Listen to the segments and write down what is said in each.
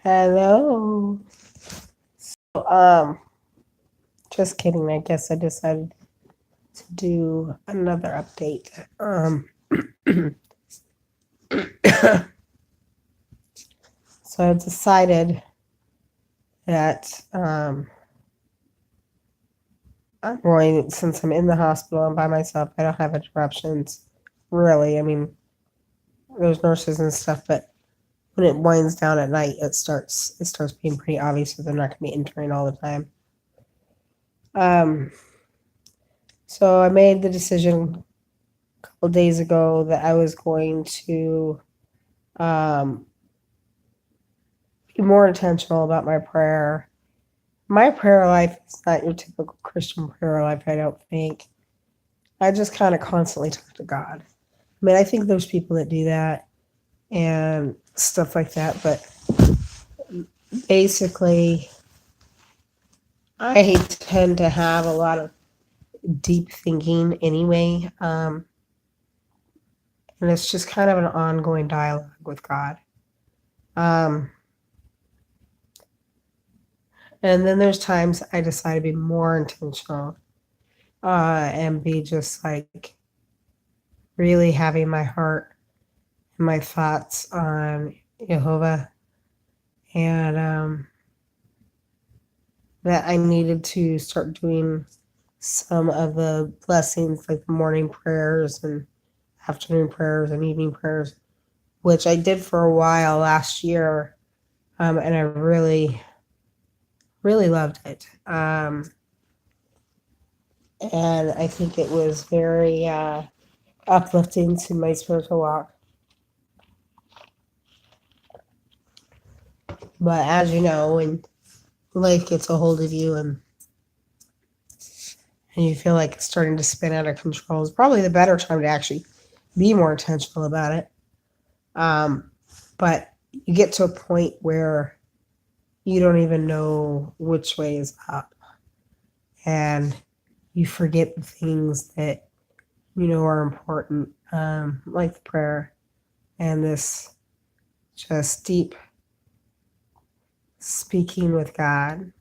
Hello. Um, just kidding. I guess I decided to do another update. So I decided that I'm going, since I'm in the hospital and by myself, I don't have interruptions. Really, I mean, there's nurses and stuff, but when it winds down at night, it starts being pretty obvious that they're not going to be entering all the time. Um, so I made the decision a couple days ago that I was going to um, be more intentional about my prayer. My prayer life is not your typical Christian prayer life, I don't think. I just kind of constantly talk to God. I mean, I think there's people that do that and stuff like that, but basically, I tend to have a lot of deep thinking anyway, and it's just kind of an ongoing dialogue with God. Um, and then there's times I decide to be more intentional and be just like really having my heart and my thoughts on Jehovah, and that I needed to start doing some of the blessings like the morning prayers and afternoon prayers and evening prayers, which I did for a while last year, and I really, really loved it. And I think it was very uplifting to my spiritual walk. But as you know, when life gets a hold of you and you feel like it's starting to spin out of control, it's probably the better time to actually be more intentional about it. Um, but you get to a point where you don't even know which way is up, and you forget the things that you know are important, like the prayer and this just deep speaking with God.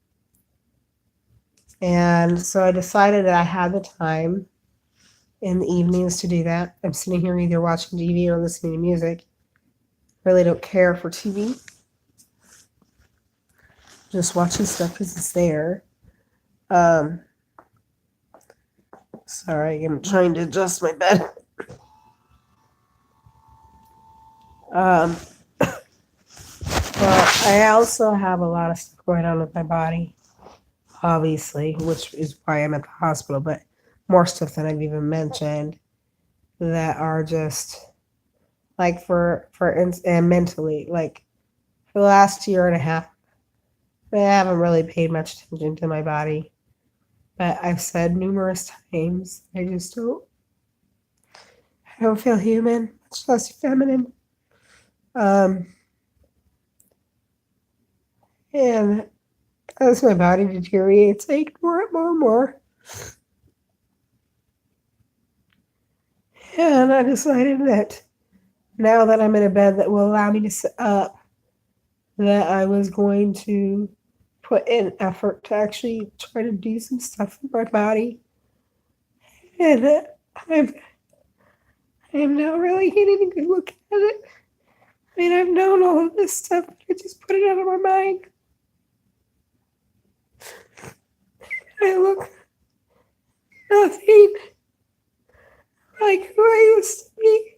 And so I decided that I had the time in the evenings to do that. I'm sitting here either watching TV or listening to music. Really don't care for TV. Just watching stuff because it's there. Um, Sorry, I'm trying to adjust my bed. Um, well, I also have a lot of stuff going on with my body, obviously, which is why I'm at the hospital, but more stuff than I've even mentioned that are just like and mentally, like for the last year and a half, I haven't really paid much attention to my body. But I've said numerous times, I don't feel human, much less feminine. Um, and as my body deteriorates, I ignore it more and more. And I decided that now that I'm in a bed that will allow me to sit up, that I was going to put in effort to actually try to do some stuff with my body. And I'm, I'm now really getting a good look at it. I mean, I've known all of this stuff, but I just put it out of my mind. I look nothing like who I used to be.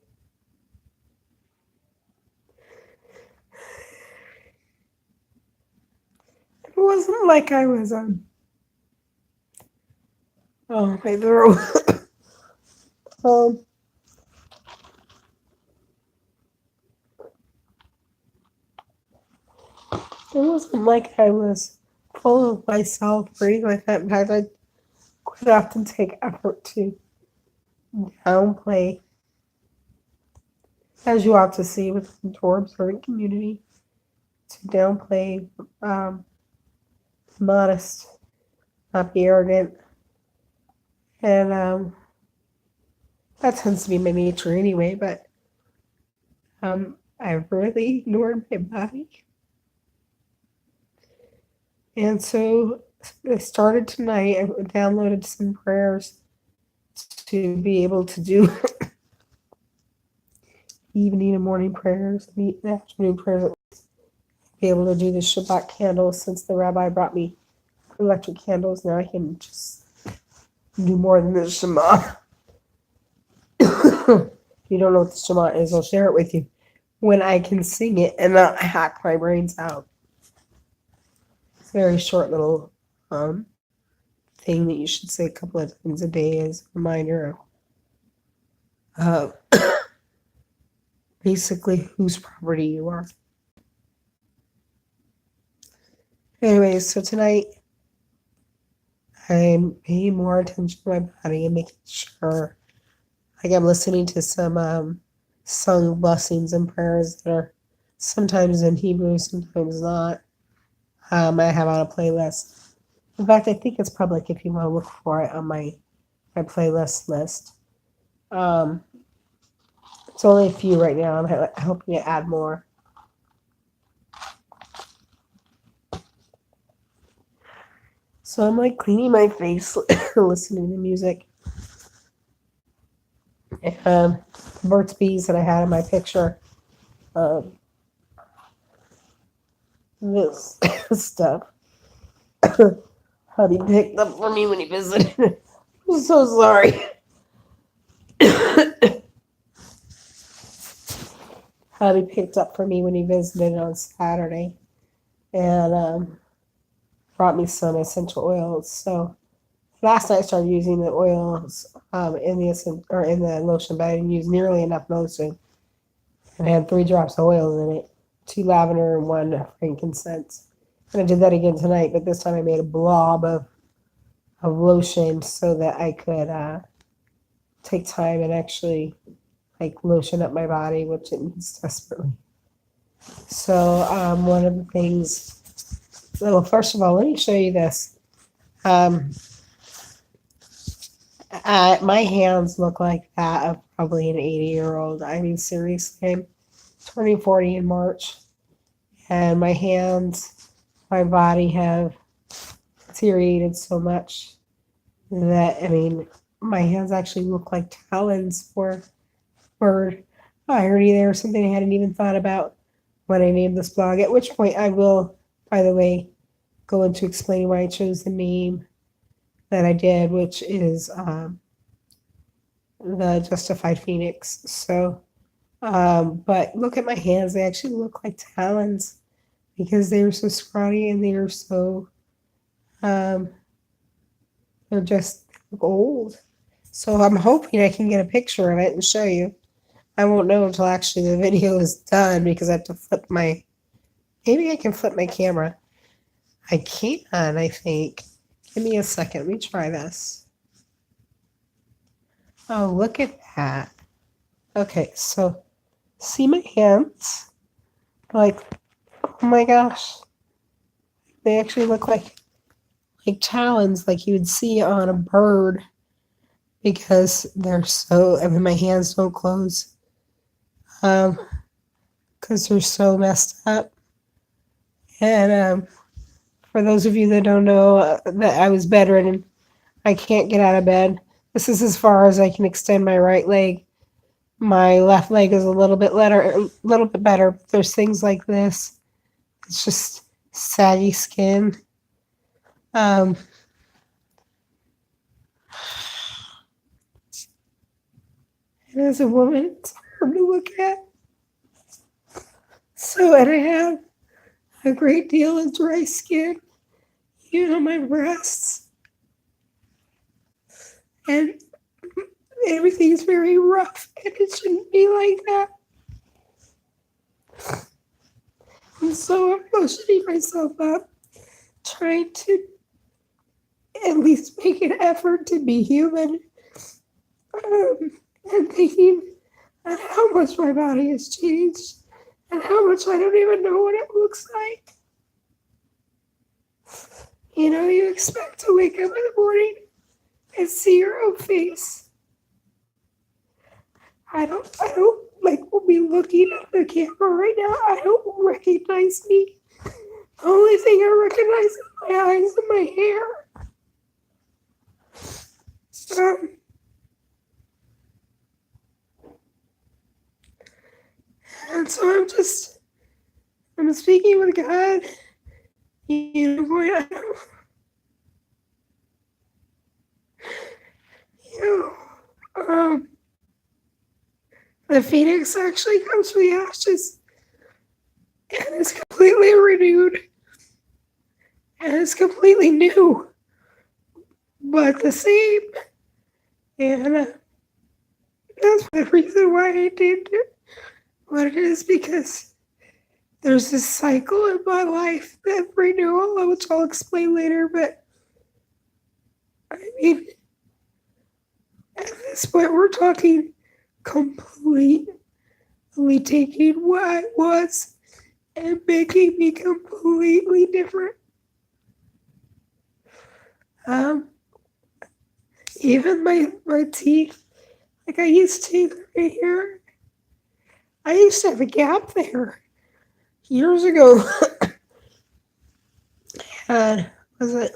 It wasn't like I was oh my throat. um it wasn't like I was full of myself or anything like that. In fact, I would often take effort to downplay, as you ought to see with the Torb servant community, to downplay, um, modest, not be arrogant, and that tends to be my nature anyway. But I really ignored my body, And so I started tonight. I downloaded some prayers to be able to do evening and morning prayers, the afternoon prayers, be able to do the Shabbat candles since the rabbi brought me electric candles. Now I can just do more than the Shema. If you don't know what the Shema is, I'll share it with you when I can sing it and not hack my brains out. It's a very short little thing that you should say a couple of times a day as a reminder of basically whose property you are. Anyways, so tonight I'm paying more attention to my body and making sure, like, I'm listening to some sung blessings and prayers that are sometimes in Hebrew, sometimes not. I have on a playlist. In fact, I think it's public if you want to look for it on my playlist list. It's only a few right now. I'm hoping to add more. So I'm like cleaning my face, listening to music. And Burt's Bees that I had in my picture. This stuff. Hubby picked up for me when he visited. I'm so sorry. Hubby picked up for me when he visited on Saturday, and brought me some essential oils. So last night I started using the oils in the lotion, but I didn't use nearly enough lotion. And I had 3 drops of oils in it, 2 lavender and 1 frankincense. And I did that again tonight, but this time I made a blob of lotion so that I could take time and actually like lotion up my body, which it needs desperately. So one of the things, well, first of all, let me show you this. My hands look like that of probably an 80-year-old. I mean, seriously, I'm turning 40 in March, and my hands, my body have deteriorated so much that, I mean, my hands actually look like talons for a bird. I already there was something I hadn't even thought about when I named this blog, at which point I will, by the way, go into explaining why I chose the name that I did, which is the Justified Phoenix. So, but look at my hands. They actually look like talons because they are so scrawny and they are so, they're just old. So I'm hoping I can get a picture of it and show you. I won't know until actually the video is done because I have to maybe I can flip my camera. I can, I think. Give me a second. Let me try this. Oh, look at that. Okay, so see my hands? Like, oh my gosh. They actually look like talons like you would see on a bird because they're so, I mean, my hands don't close because they're so messed up. And for those of you that don't know, that I was bedridden, I can't get out of bed. This is as far as I can extend my right leg. My left leg is a little bit better. There's things like this. It's just saggy skin. And as a woman, it's hard to look at. So, and I have a great deal of dry skin, even on my breasts. And everything's very rough, and it shouldn't be like that. And so I'm loosening myself up, trying to at least make an effort to be human, and thinking of how much my body has changed and how much I don't even know what it looks like. You know, you expect to wake up in the morning and see your own face. I don't like be looking at the camera right now. I don't recognize me. The only thing I recognize my eyes and my hair. Um, and so I'm speaking with God, going, you know, the phoenix actually comes from the ashes and is completely renewed and is completely new, but the same. And that's the reason why I named it what it is, because there's this cycle in my life of renewal, which I'll explain later. But I mean, at this point, we're talking completely taking what I was and making me completely different. Um, Even my teeth, like I used to right here, I used to have a gap there years ago. And was it?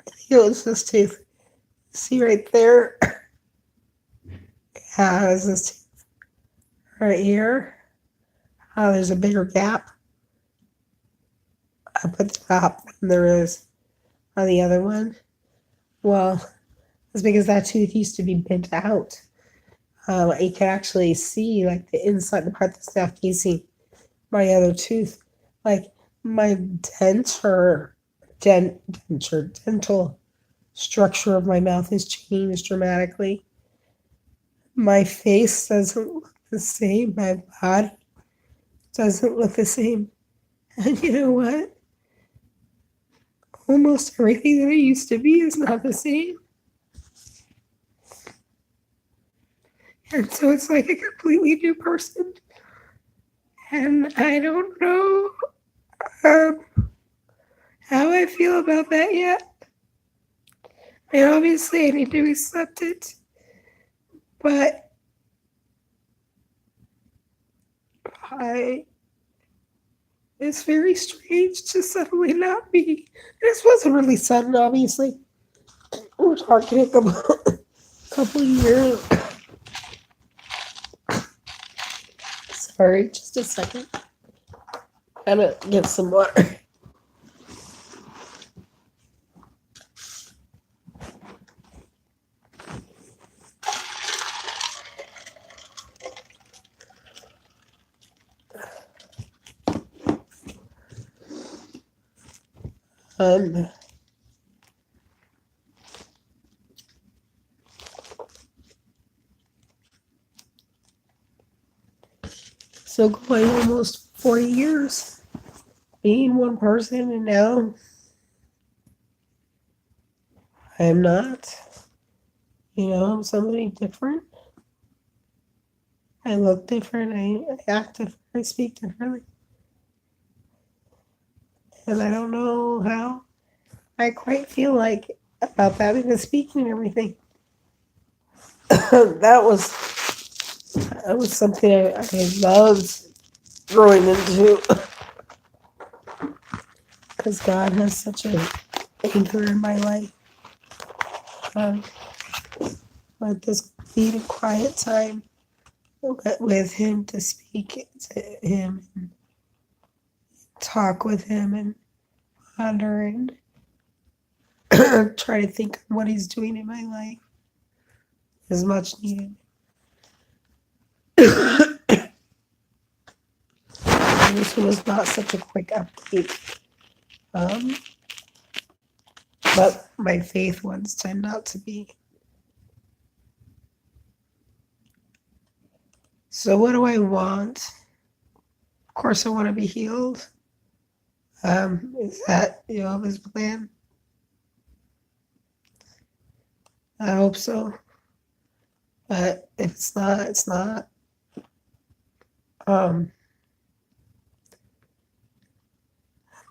I think it was this tooth. See right there? Yeah, it was this tooth right here. There's a bigger gap up at the top than there is on the other one. Well, it's because that tooth used to be bent out. You could actually see like the inside, the part that's not facing my other tooth. Like my dental structure of my mouth has changed dramatically. My face doesn't look the same. My body doesn't look the same. And you know what? Almost everything that I used to be is not the same. And so it's like a completely new person. And I don't know how I feel about that yet. I mean, obviously, I need to accept it. But it's very strange to suddenly not be. This wasn't really sudden, obviously. We're talking a couple years. Sorry, just a second. Gotta get some water. Um, so going almost 40 years being one person, and now I'm not. I'm somebody different. I look different. I act different. I speak differently. And I don't know how I quite feel like about that because speaking and everything. that was something I loved growing into because God has such an anchor in my life. Um, but this being a quiet time with Him, to speak to Him and talk with Him and ponder and try to think of what He's doing in my life is much needed. This was not such a quick update. But my faith ones tend not to be. So what do I want? Of course I want to be healed. Is that His plan? I hope so. But if it's not, it's not.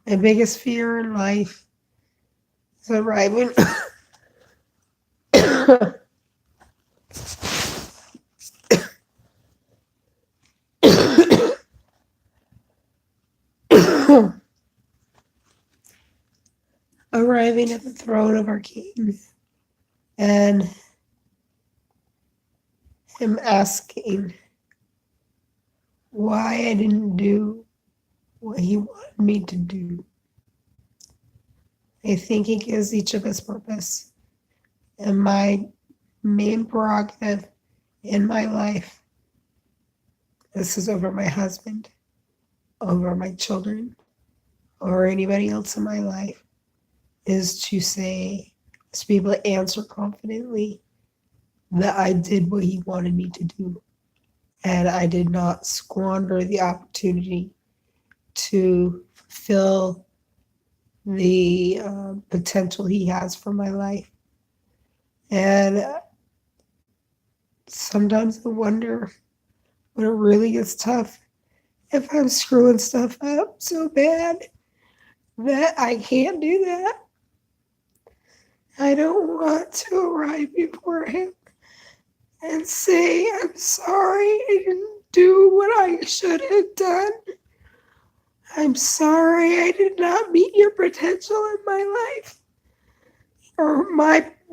My biggest fear in life is arriving arriving at the throne of our King and him asking why I didn't do what he wanted me to do. I think he gives each of us purpose. And my main prerogative in my life, this is over my husband, over my children, or anybody else in my life, is to be able to answer confidently that I did what he wanted me to do. And I did not squander the opportunity to fulfill the potential he has for my life. And sometimes I wonder when it really gets tough if I'm screwing stuff up so bad that I can't do that. I don't want to arrive before him and say, I'm sorry, I didn't do what I should have done. I'm sorry I did not meet your potential in my life, or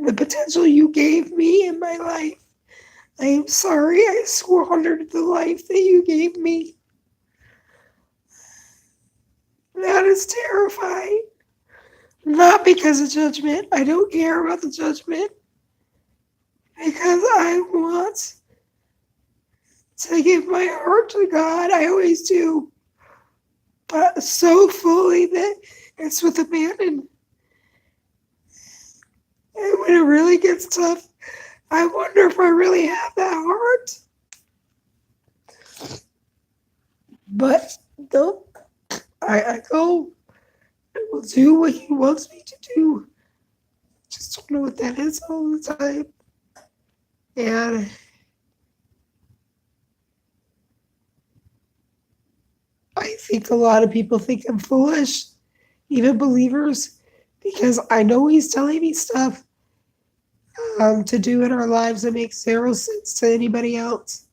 the potential you gave me in my life. I am sorry I squandered the life that you gave me. That is terrifying. Not because of judgment. I don't care about the judgment. Because I want to give my heart to God. I always do. But so fully that it's with abandon. And when it really gets tough, I wonder if I really have that heart. But no, I go and will do what he wants me to do. Just don't know what that is all the time. And I think a lot of people think I'm foolish, even believers, because I know he's telling me stuff to do in our lives that makes zero sense to anybody else.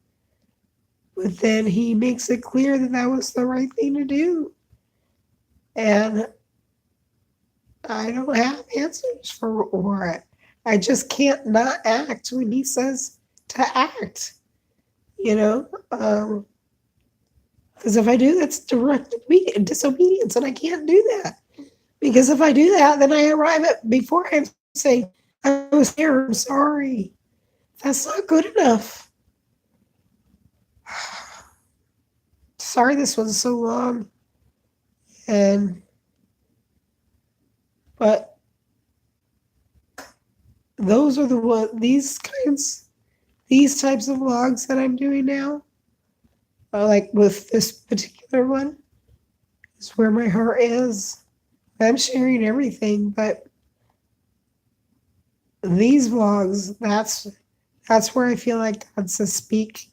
But then he makes it clear that that was the right thing to do. And I don't have answers for it. I just can't not act when he says to act, you know? Because if I do, that's direct disobedience, and I can't do that. Because if I do that, then I arrive at beforehand saying, I was there, I'm sorry. That's not good enough. Sorry this was so long. But those are these types of vlogs that I'm doing now, like with this particular one, is where my heart is. I'm sharing everything, but these vlogs, that's where I feel like God says, speak,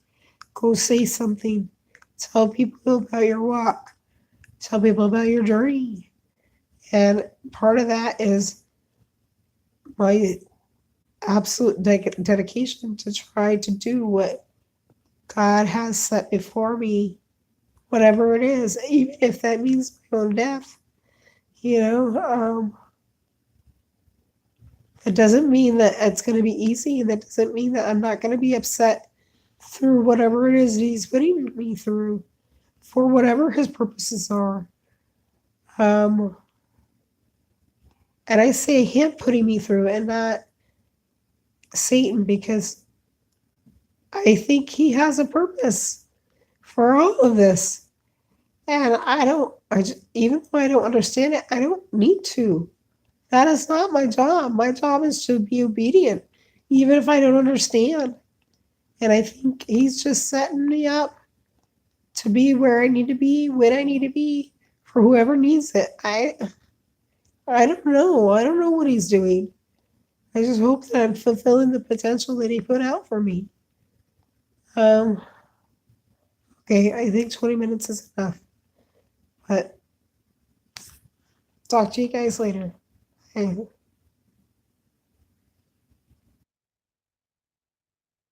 go say something, tell people about your walk, tell people about your journey. And part of that is my absolute dedication to try to do what God has set before me, whatever it is, even if that means my own death. It doesn't mean that it's going to be easy, and that doesn't mean that I'm not going to be upset through whatever it is that he's putting me through, for whatever his purposes are. And I say him putting me through and not Satan, because I think he has a purpose for all of this. And even though I don't understand it, I don't need to. That is not my job. My job is to be obedient, even if I don't understand. And I think he's just setting me up to be where I need to be, when I need to be, for whoever needs it. I don't know. I don't know what he's doing. I just hope that I'm fulfilling the potential that he put out for me. Okay, I think 20 minutes is enough. But talk to you guys later. Hey.